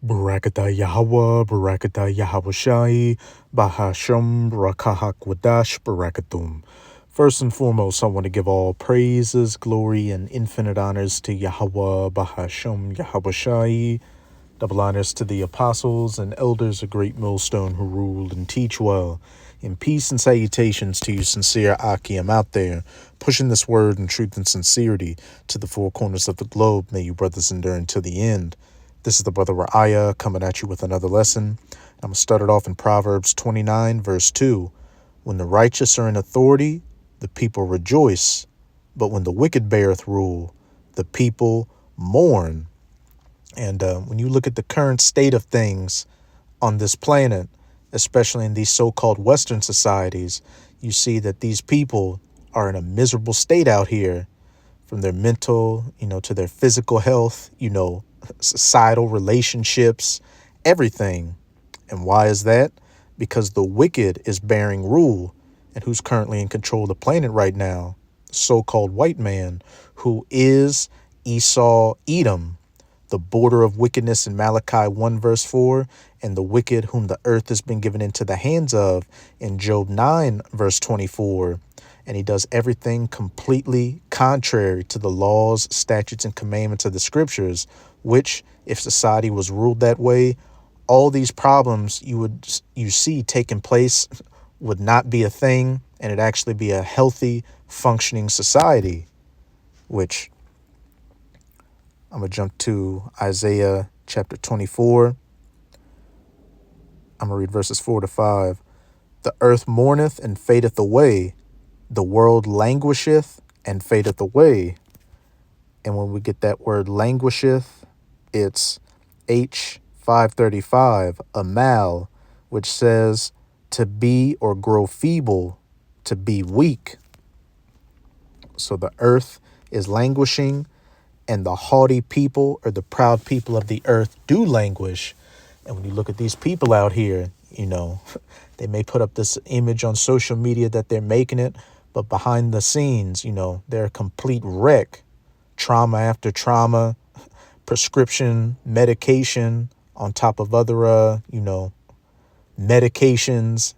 Barakatah Yahweh, Barakatah Yahweh Bahasham, Rakahakwadash, Barakatum. First and foremost, I want to give all praises, glory, and infinite honors to Yahweh, Bahasham, Yahweh. Double honors to the apostles and elders of Great Millstone who ruled and teach well. In peace and salutations to you sincere Akim out there, pushing this word in truth and sincerity to the four corners of the globe. May you brothers endure until the end. This is the brother Ra'aya coming at you with another lesson. I'm going to start it off in Proverbs 29, verse 2. When the righteous are in authority, the people rejoice. But when the wicked beareth rule, the people mourn. And when you look at the current state of things on this planet, especially in these so-called Western societies, you see that these people are in a miserable state out here, from their mental, to their physical health, societal relationships, everything. And why is that? Because the wicked is bearing rule. And who's currently in control of the planet right now? The so-called white man, who is Esau Edom, the border of wickedness in Malachi 1 verse 4, and the wicked whom the earth has been given into the hands of in Job 9 verse 24. And he does everything completely contrary to the laws, statutes, and commandments of the scriptures, which, if society was ruled that way, all these problems you see taking place would not be a thing, and it'd actually be a healthy, functioning society, which I'm going to jump to Isaiah chapter 24. I'm going to read verses 4 to 5. The earth mourneth and fadeth away. The world languisheth and fadeth away. And when we get that word languisheth, it's H535, amal, which says to be or grow feeble, to be weak. So the earth is languishing, and the haughty people, or the proud people of the earth, do languish. And when you look at these people out here, they may put up this image on social media that they're making it, but behind the scenes, they're a complete wreck. Trauma after trauma, prescription medication on top of other, medications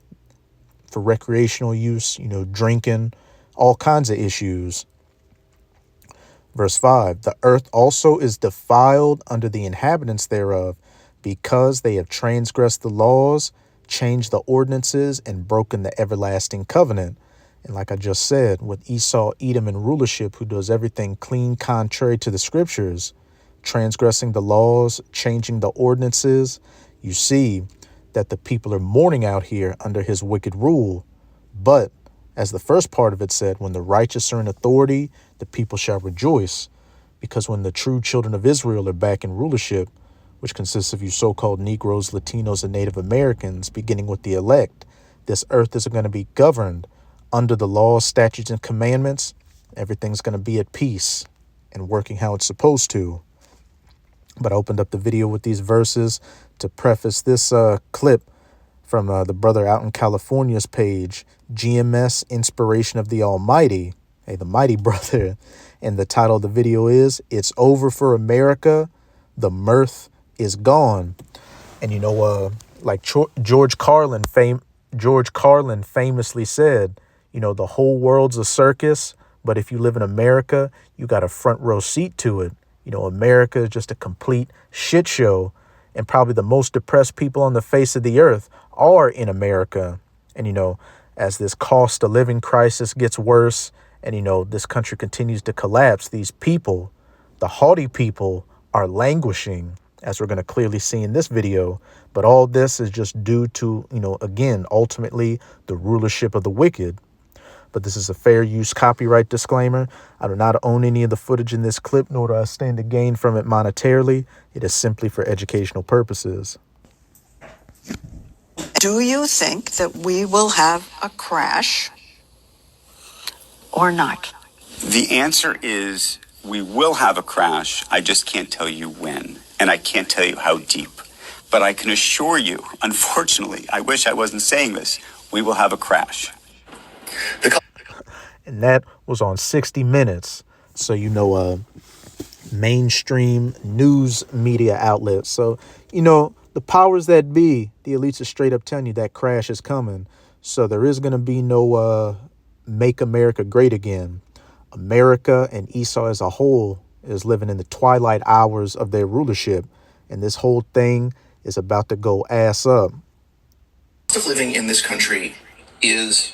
for recreational use, drinking, all kinds of issues. Verse 5, the earth also is defiled under the inhabitants thereof, because they have transgressed the laws, changed the ordinances, and broken the everlasting covenant. And like I just said, with Esau, Edom, and rulership, who does everything clean contrary to the scriptures, transgressing the laws, changing the ordinances, you see that the people are mourning out here under his wicked rule. But as the first part of it said, when the righteous are in authority, the people shall rejoice. Because when the true children of Israel are back in rulership, which consists of you so-called Negroes, Latinos, and Native Americans, beginning with the elect, this earth is going to be governed under the laws, statutes, and commandments. Everything's going to be at peace and working how it's supposed to. But I opened up the video with these verses to preface this clip from the brother out in California's page, GMS Inspiration of the Almighty. Hey, the mighty brother. And the title of the video is, It's Over for America. The mirth is gone. And like George Carlin famously said, the whole world's a circus, but if you live in America, you got a front row seat to it. America is just a complete shit show, and probably the most depressed people on the face of the earth are in America. And, as this cost of living crisis gets worse and, this country continues to collapse, these people, the haughty people, are languishing, as we're going to clearly see in this video. But all this is just due to, again, ultimately the rulership of the wicked. But this is a fair use copyright disclaimer. I do not own any of the footage in this clip, nor do I stand to gain from it monetarily. It is simply for educational purposes. Do you think that we will have a crash or not? The answer is we will have a crash. I just can't tell you when, and I can't tell you how deep. But I can assure you, unfortunately, I wish I wasn't saying this, we will have a crash. And that was on 60 Minutes. So, mainstream news media outlets. So, the powers that be, the elites are straight up telling you that crash is coming. So there is going to be no make America great again. America and Esau as a whole is living in the twilight hours of their rulership. And this whole thing is about to go ass up. Of living in this country is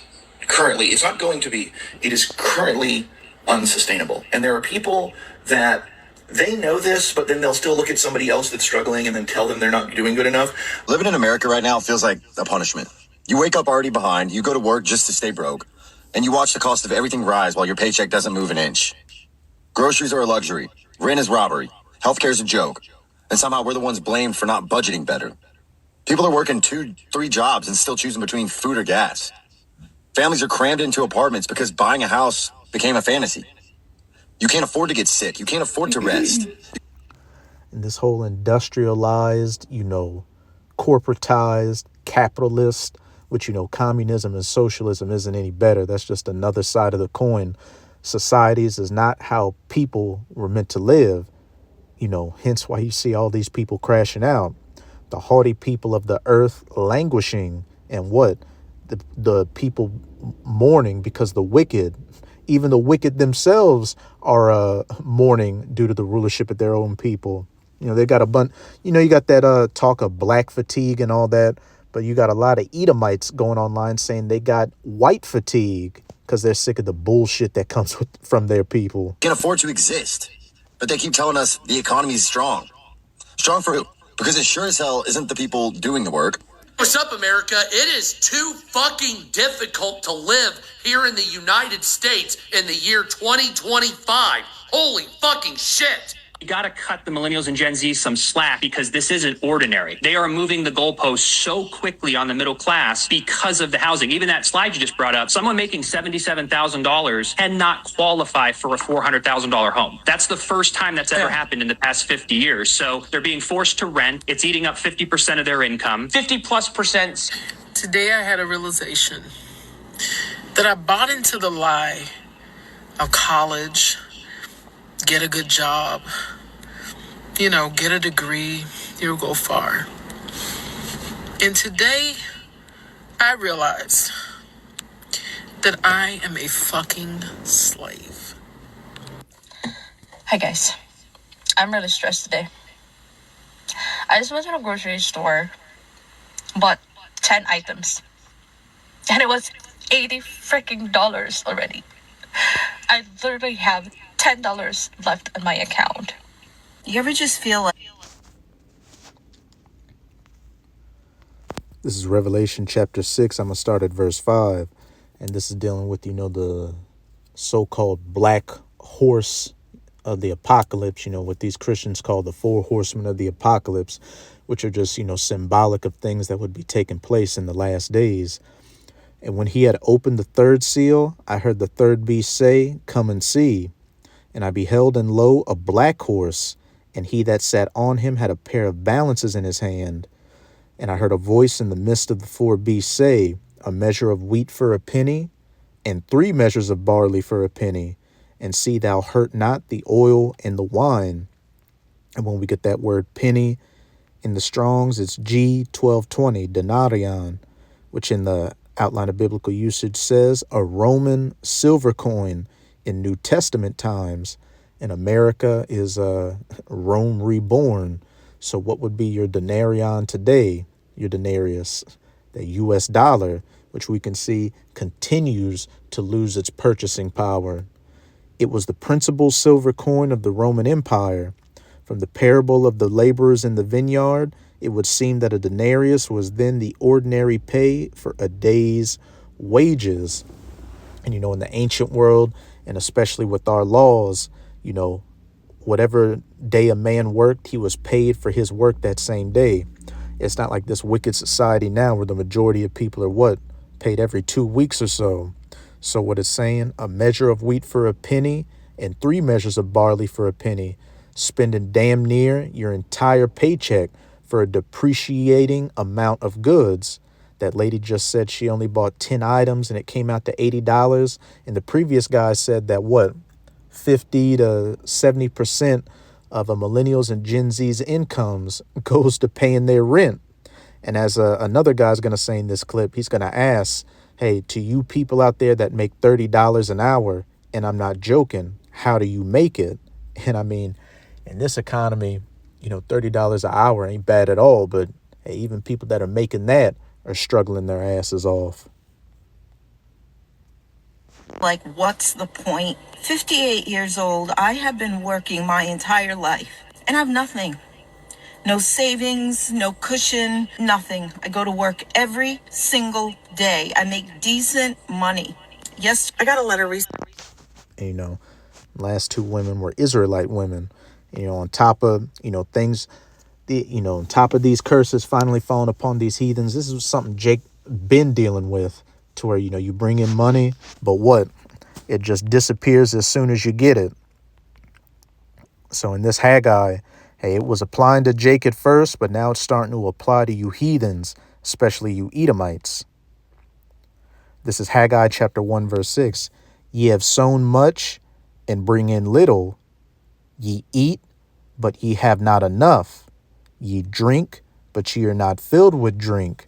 currently, it's not going to be, it is currently unsustainable. And there are people that they know this, but then they'll still look at somebody else that's struggling and then tell them they're not doing good enough. Living in America right now feels like a punishment. You wake up already behind, you go to work just to stay broke, and you watch the cost of everything rise while your paycheck doesn't move an inch. Groceries are a luxury, rent is robbery, healthcare is a joke, and somehow we're the ones blamed for not budgeting better. People are working 2-3 jobs and still choosing between food or gas. Families are crammed into apartments because buying a house became a fantasy. You can't afford to get sick. You can't afford to rest. And this whole industrialized, corporatized, capitalist, which, communism and socialism isn't any better. That's just another side of the coin. Societies is not how people were meant to live. Hence why you see all these people crashing out. The haughty people of the earth languishing, and what? The people mourning because even the wicked themselves are mourning due to the rulership of their own people. They got a bunch, you got that talk of black fatigue and all that, but you got a lot of Edomites going online saying they got white fatigue because they're sick of the bullshit that comes from their people. Can't afford to exist, but they keep telling us the economy is strong. Strong for who? Because it sure as hell isn't the people doing the work. What's up, America? It is too fucking difficult to live here in the United States in the year 2025. Holy fucking shit. You got to cut the millennials and Gen Z some slack because this isn't ordinary. They are moving the goalposts so quickly on the middle class because of the housing. Even that slide you just brought up, someone making $77,000 cannot qualify for a $400,000 home. That's the first time that's ever happened in the past 50 years. So they're being forced to rent. It's eating up 50% of their income, 50+%. Today I had a realization that I bought into the lie of college, get a good job, get a degree, you'll go far. And today, I realized that I am a fucking slave. Hi guys, I'm really stressed today. I just went to the grocery store, bought 10 items, and it was $80 freaking dollars already. I literally have $10 left in my account. You ever just feel like This is Revelation chapter 6. I'm going to start at verse 5. And this is dealing with, the so-called black horse of the apocalypse, what these Christians call the 4 horsemen of the apocalypse, which are just, symbolic of things that would be taking place in the last days. And when he had opened the 3rd seal, I heard the 3rd beast say, "Come and see." And I beheld, and lo, a black horse, and he that sat on him had a pair of balances in his hand. And I heard a voice in the midst of the 4 beasts say, "A measure of wheat for a penny, and 3 measures of barley for a penny. And see thou hurt not the oil and the wine." And when we get that word penny in the Strongs, it's G1220, denarion, which in the outline of biblical usage says a Roman silver coin in New Testament times. And America is Rome reborn. So what would be your denarion today? Your denarius, the US dollar, which we can see continues to lose its purchasing power. It was the principal silver coin of the Roman Empire. From the parable of the laborers in the vineyard, it would seem that a denarius was then the ordinary pay for a day's wages. And, in the ancient world, and especially with our laws, whatever day a man worked, he was paid for his work that same day. It's not like this wicked society now where the majority of people are paid every 2 weeks or so. So what it's saying, a measure of wheat for a penny and 3 measures of barley for a penny, spending damn near your entire paycheck for a depreciating amount of goods. That lady just said she only bought 10 items and it came out to $80. And the previous guy said that 50 to 70% of a millennials and Gen Z's incomes goes to paying their rent. And as another guy's going to say in this clip, he's going to ask, hey, to you people out there that make $30 an hour, and I'm not joking, how do you make it? And I mean, in this economy, $30 an hour ain't bad at all. But hey, even people that are making that are struggling their asses off. Like, what's the point? 58 years old, I have been working my entire life, and I have nothing. No savings, no cushion, nothing. I go to work every single day. I make decent money. Yes, I got a letter recently. And, last two women were Israelite women. On top of, things, on top of these curses finally falling upon these heathens. This is something Jake been dealing with, to where, you bring in money, but what? It just disappears as soon as you get it. So in this Haggai, hey, it was applying to Jake at first, but now it's starting to apply to you heathens, especially you Edomites. This is Haggai chapter 1, verse 6. Ye have sown much and bring in little. Ye eat, but ye have not enough. Ye drink, but ye are not filled with drink.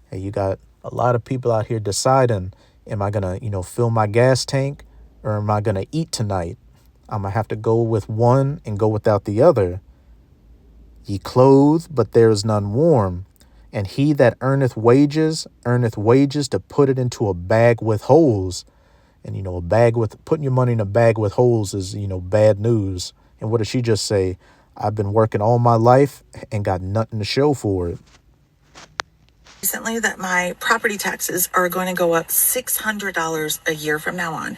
Hey, you got a lot of people out here deciding, am I going to, fill my gas tank, or am I going to eat tonight? I'm going to have to go with one and go without the other. Ye clothe, but there is none warm. And he that earneth wages to put it into a bag with holes. And, putting your money in a bag with holes is, bad news. And what did she just say? I've been working all my life and got nothing to show for it. Recently that my property taxes are going to go up $600 a year from now on.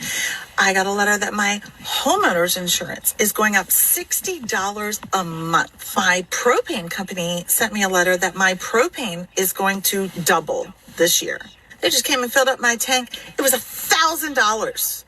I got a letter that my homeowner's insurance is going up $60 a month. My propane company sent me a letter that my propane is going to double this year. They just came and filled up my tank. It was $1,000.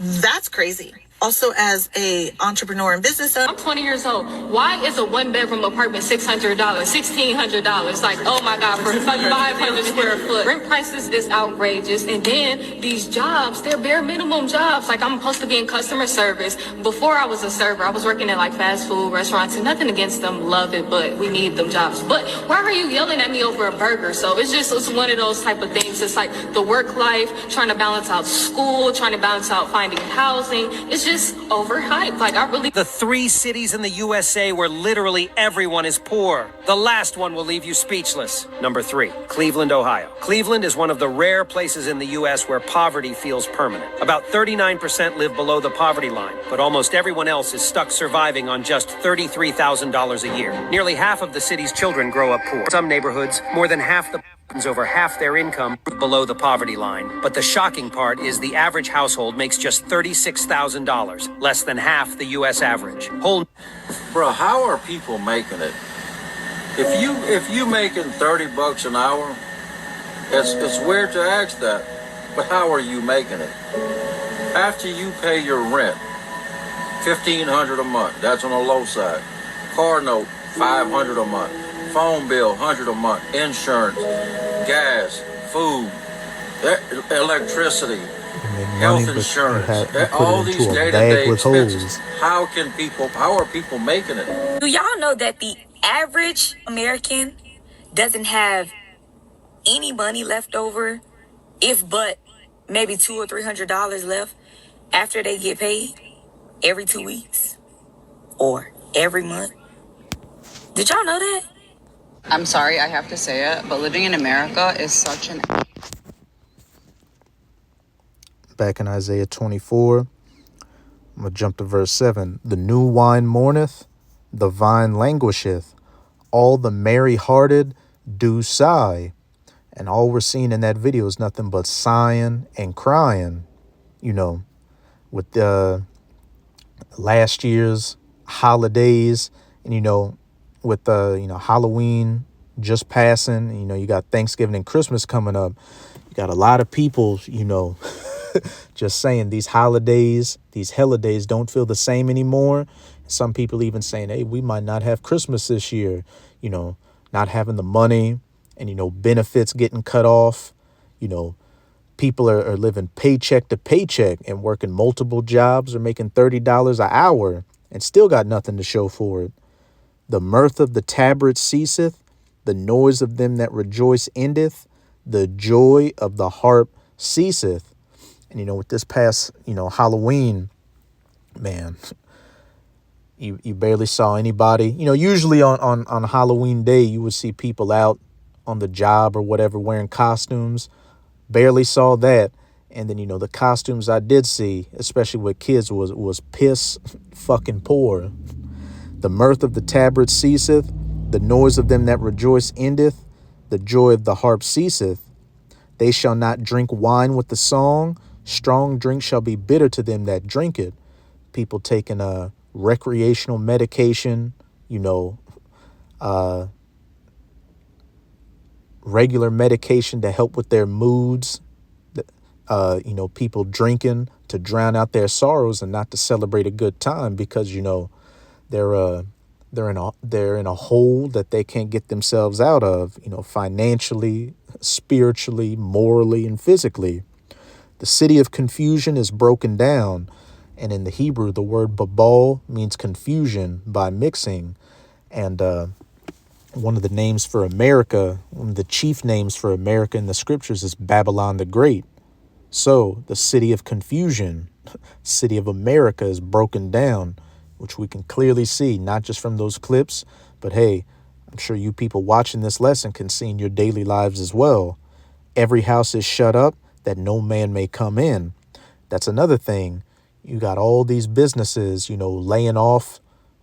That's crazy. Also, as a entrepreneur and business owner, I'm 20 years old. Why is a one-bedroom apartment $600, $1,600? Like, oh my God, for 500 square foot. Rent prices is outrageous. And then these jobs, they're bare minimum jobs. Like, I'm supposed to be in customer service. Before I was a server, I was working at like fast food restaurants, and nothing against them, love it, but we need them jobs. But why are you yelling at me over a burger? So it's one of those type of things. It's like the work life, trying to balance out school, trying to balance out finding housing. It's just overhyped. Like, I really... The 3 cities in the USA where literally everyone is poor. The last one will leave you speechless. Number 3, Cleveland, Ohio. Cleveland is one of the rare places in the U.S. where poverty feels permanent. About 39% live below the poverty line, but almost everyone else is stuck surviving on just $33,000 a year. Nearly half of the city's children grow up poor. Some neighborhoods, more than half the over half their income below the poverty line. But the shocking part is the average household makes just $36,000, less than half the U.S. average. Bro, how are people making it? If you making $30 an hour, it's weird to ask that, but how are you making it? After you pay your rent, $1,500 a month, that's on the low side. Car note, $500 a month. Phone bill, $100 a month. Insurance, gas, food, electricity, health insurance, all these day-to-day expenses. How are people making it? Do y'all know that the average American doesn't have any money left over, if but maybe $200 or $300 left after they get paid every 2 weeks or every month? Did y'all know that? I'm sorry, I have to say it, but living in America is such an... Back in Isaiah 24, I'm going to jump to verse 7. The new wine mourneth, the vine languisheth, all the merry-hearted do sigh. And all we're seeing in that video is nothing but sighing and crying, with the last year's holidays, and, with Halloween just passing, you got Thanksgiving and Christmas coming up. You got a lot of people, just saying these holidays, these holidays don't feel the same anymore. Some people even saying, hey, we might not have Christmas this year, not having the money and, benefits getting cut off. People are living paycheck to paycheck and working multiple jobs or making $30 an hour. and still got nothing to show for it. The mirth of the tabret ceaseth, the noise of them that rejoice endeth, the joy of the harp ceaseth. And, with this past, Halloween, man, you barely saw anybody. Usually on Halloween day, you would see people out on the job or whatever wearing costumes. Barely saw that. And then, the costumes I did see, especially with kids, was piss fucking poor. The mirth of the tabret ceaseth, the noise of them that rejoice endeth, the joy of the harp ceaseth. They shall not drink wine with the song, strong drink shall be bitter to them that drink it. People taking a recreational medication, regular medication to help with their moods, people drinking to drown out their sorrows and not to celebrate a good time because, they're in a hole that they can't get themselves out of, financially, spiritually, morally, and physically. The city of confusion is broken down. And in the Hebrew, the word babal means confusion by mixing. And one of the names for America, one of the chief names for America in the scriptures is Babylon the Great. So the city of confusion, city of America, is broken down, which we can clearly see, not just from those clips, but hey, I'm sure you people watching this lesson can see in your daily lives as well. Every house is shut up that no man may come in. That's another thing. You got all these businesses, laying off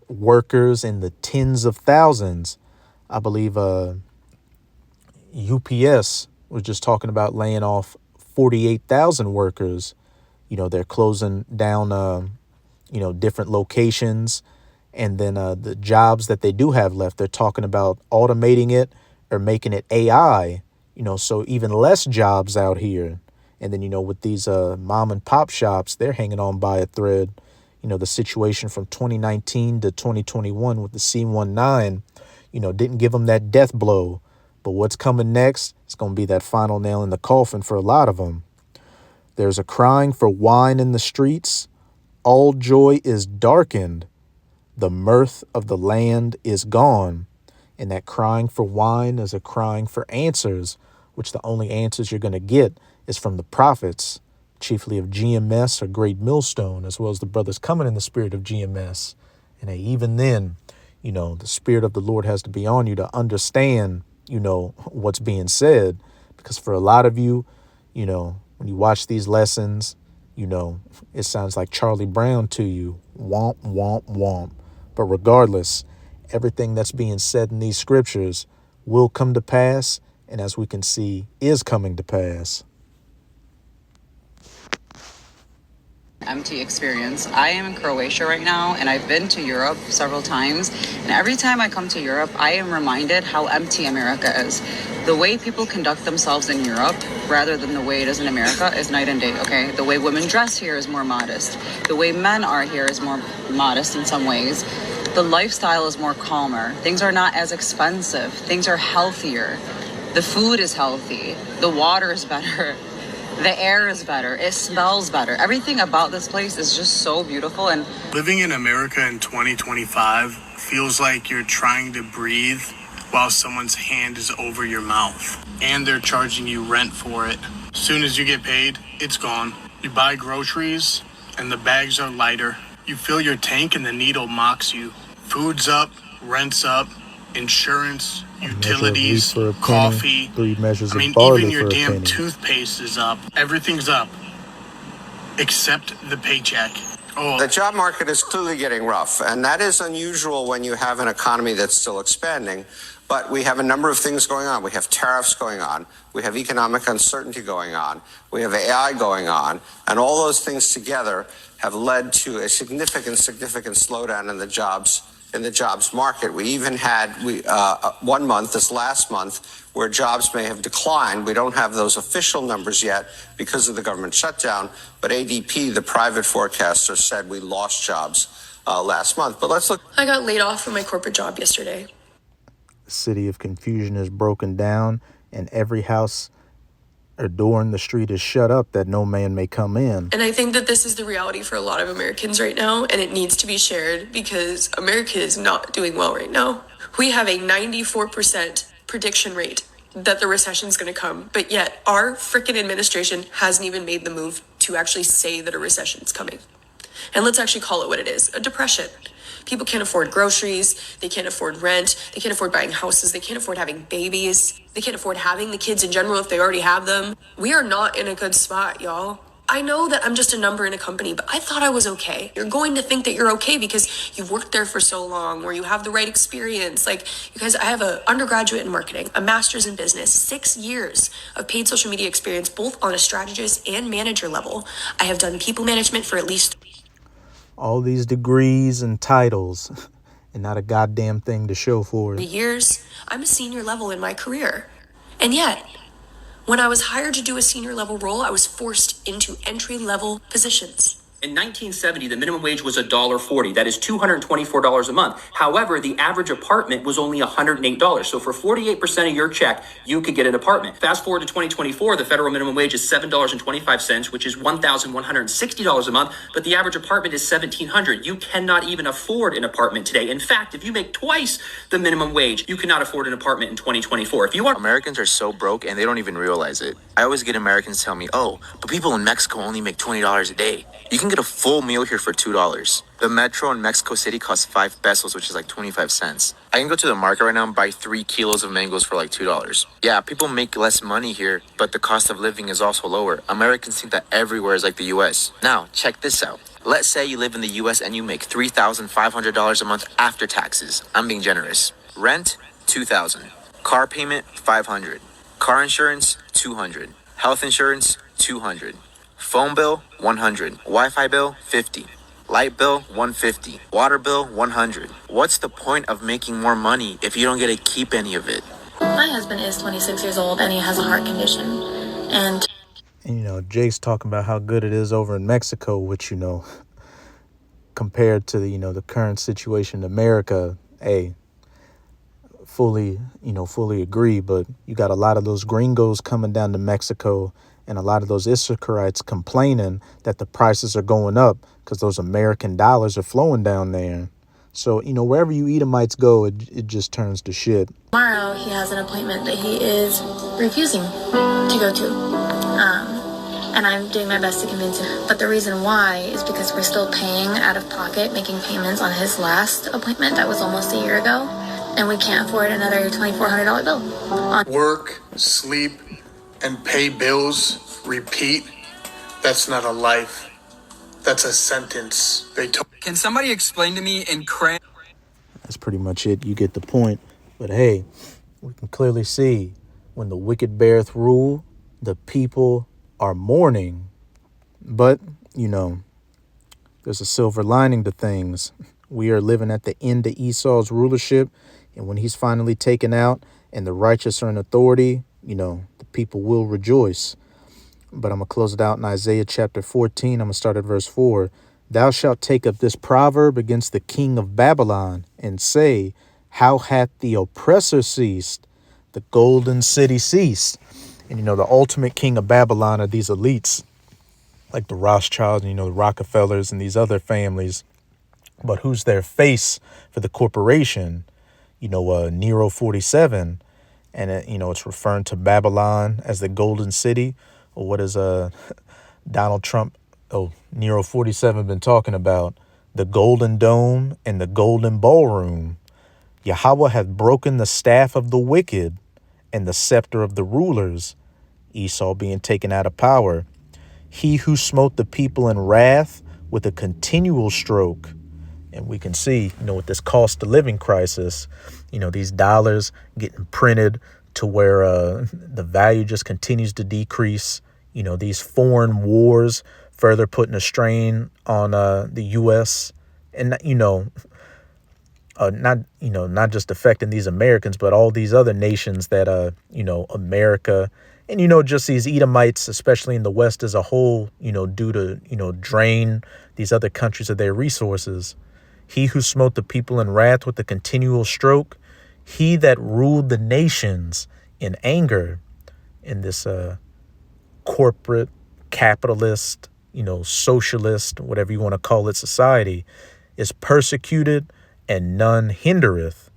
workers in the tens of thousands. I believe UPS was just talking about laying off 48,000 workers. They're closing down, different locations. And then the jobs that they do have left, they're talking about automating it or making it AI, so even less jobs out here. And then, with these mom and pop shops, they're hanging on by a thread. The situation from 2019 to 2021 with the C-19, didn't give them that death blow. But what's coming next, it's going to be that final nail in the coffin for a lot of them. There's a crying for wine in the streets. All joy is darkened. The mirth of the land is gone. And that crying for wine is a crying for answers, which the only answers you're going to get is from the prophets, chiefly of GMS or Great Millstone, as well as the brothers coming in the spirit of GMS. And even then, the spirit of the Lord has to be on you to understand, what's being said. Because for a lot of you, when you watch these lessons, it sounds like Charlie Brown to you. Womp, womp, womp. But regardless, everything that's being said in these scriptures will come to pass. And as we can see, is coming to pass. MT experience. I am in Croatia right now, and I've been to Europe several times. And every time I come to Europe, I am reminded how empty America is. The way people conduct themselves in Europe, rather than the way it is in America, is night and day, okay? The way women dress here is more modest. The way men are here is more modest in some ways. The lifestyle is more calmer. Things are not as expensive. Things are healthier. The food is healthy. The water is better. The air is better. It smells better. Everything about this place is just so beautiful. And living in America in 2025 feels like you're trying to breathe while someone's hand is over your mouth. And they're charging you rent for it. As soon as you get paid, it's gone. You buy groceries and the bags are lighter. You fill your tank and the needle mocks you. Food's up, rent's up, insurance, utilities, for a penny, coffee. 3 measures of barley even your for a damn penny. toothpaste is up. Everything's up. Except the paycheck. Oh. The job market is clearly getting rough, and that is unusual when you have an economy that's still expanding. But we have a number of things going on. We have tariffs going on. We have economic uncertainty going on. We have AI going on. And all those things together have led to a significant slowdown in the jobs market. We even had 1 month, this last month, where jobs may have declined. We don't have those official numbers yet because of the government shutdown, but ADP, the private forecaster, said we lost jobs last month. But let's look. I got laid off from my corporate job yesterday. The city of confusion is broken down, and every house A door in the street is shut up that no man may come in. And I think that this is the reality for a lot of Americans right now, and it needs to be shared because America is not doing well right now. We have a 94% prediction rate that the recession is going to come, but yet our freaking administration hasn't even made the move to actually say that a recession is coming. And let's actually call it what it is, a depression. People can't afford groceries, they can't afford rent, they can't afford buying houses, they can't afford having babies, they can't afford having the kids in general if they already have them. We are not in a good spot, y'all. I know that I'm just a number in a company, but I thought I was okay. You're going to think that you're okay because you've worked there for so long or you have the right experience. Like, you guys, I have an undergraduate in marketing, a master's in business, 6 years of paid social media experience, both on a strategist and manager level. I have done people management for at least all these degrees and titles and not a goddamn thing to show for it. years. I'm a senior level in my career. And yet, when I was hired to do a senior level role, I was forced into entry level positions. In 1970, the minimum wage was $1.40. That is $224 a month. However, the average apartment was only $108. So for 48% of your check, you could get an apartment. Fast forward to 2024, the federal minimum wage is $7.25, which is $1,160 a month. But the average apartment is $1,700. You cannot even afford an apartment today. In fact, if you make twice the minimum wage, you cannot afford an apartment in 2024. If you want, Americans are so broke and they don't even realize it. I always get Americans tell me, oh, but people in Mexico only make $20 a day. You can get a full meal here for $2. The metro in Mexico City costs 5 pesos, which is like 25 cents. I can go to the market right now and buy 3 kilos of mangoes for like $2. Yeah, people make less money here, but the cost of living is also lower. Americans think that everywhere is like the US. Now, check this out. Let's say you live in the US and you make $3,500 a month after taxes. I'm being generous. Rent, $2,000. Car payment, $500. Car insurance, $200. Health insurance, $200. Phone bill, $100. Wi-Fi bill, $50. Light bill, $150. Water bill, $100. What's the point of making more money if you don't get to keep any of it? My husband is 26 years old and he has a heart condition. And you know, Jake's talking about how good it is over in Mexico, which, you know, compared to the, you know, the current situation in America, fully agree. But you got a lot of those gringos coming down to Mexico and a lot of those Issacharites complaining that the prices are going up because those American dollars are flowing down there. So, you know, wherever you Edomites go, it just turns to shit. tomorrow he has an appointment that he is refusing to go to. And I'm doing my best to convince him. But the reason why is because we're still paying out of pocket, making payments on his last appointment that was almost a year ago. And we can't afford another $2,400 bill. Work, sleep, and pay bills, repeat. That's not a life. That's a sentence. Can somebody explain to me in crayon? That's pretty much it. You get the point. But hey, we can clearly see when the wicked beareth rule, the people are mourning. But, you know, there's a silver lining to things. We are living at the end of Esau's rulership. And when he's finally taken out and the righteous are in authority, you know, the people will rejoice. But I'm going to close it out in Isaiah chapter 14. I'm going to start at verse 4. Thou shalt take up this proverb against the king of Babylon and say, how hath the oppressor ceased? The golden city ceased. And, you know, the ultimate king of Babylon are these elites like the Rothschilds, you know, the Rockefellers and these other families. But who's their face for the corporation? You know, Nero 47. And, you know, it's referring to Babylon as the golden city. Or what is Donald Trump, Nero 47 been talking about? The golden dome and the golden ballroom. Yahweh hath broken the staff of the wicked and the scepter of the rulers, Esau being taken out of power. He who smote the people in wrath with a continual stroke. And we can see, you know, with this cost of living crisis, you know, these dollars getting printed to where the value just continues to decrease. You know, these foreign wars further putting a strain on the U.S. and, not just affecting these Americans, but all these other nations that, America and, just these Edomites, especially in the West as a whole, due to, drain these other countries of their resources. He who smote the people in wrath with a continual stroke, he that ruled the nations in anger. In this corporate, capitalist, socialist, whatever you want to call it, society is persecuted and none hindereth.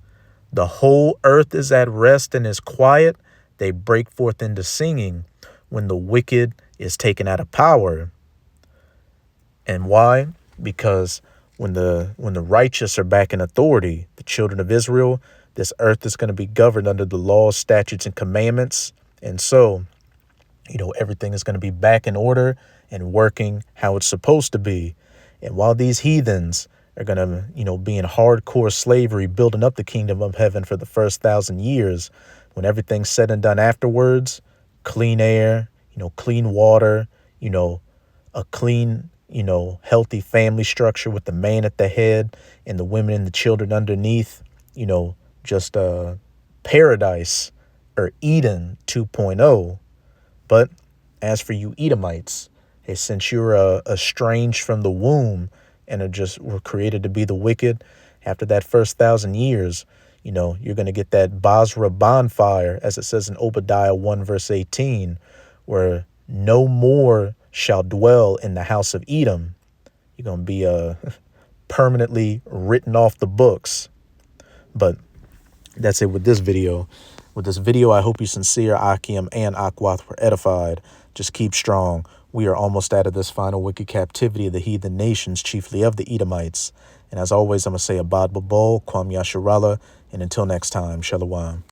The whole earth is at rest and is quiet. They break forth into singing when the wicked is taken out of power. And why? Because when the righteous are back in authority, the children of Israel, this earth is going to be governed under the laws, statutes, and commandments. And so, everything is going to be back in order and working how it's supposed to be. And while these heathens are going to, be in hardcore slavery, building up the kingdom of heaven for the first 1,000 years, when everything's said and done afterwards, clean air, clean water, a clean, healthy family structure with the man at the head and the women and the children underneath, just paradise or Eden 2.0. But as for you Edomites, hey, since you're estranged from the womb and were created to be the wicked, after that first 1,000 years, you're going to get that Basra bonfire, as it says in Obadiah 1 verse 18, where no more shall dwell in the house of Edom. You're going to be permanently written off the books. But that's it with this video. With this video, I hope you sincere, Akim, and Akwath were edified. Just keep strong. We are almost out of this final wicked captivity of the heathen nations, chiefly of the Edomites. And as always, I'm going to say Abad Babol, Kwam Yasharallah, and until next time, Shalom.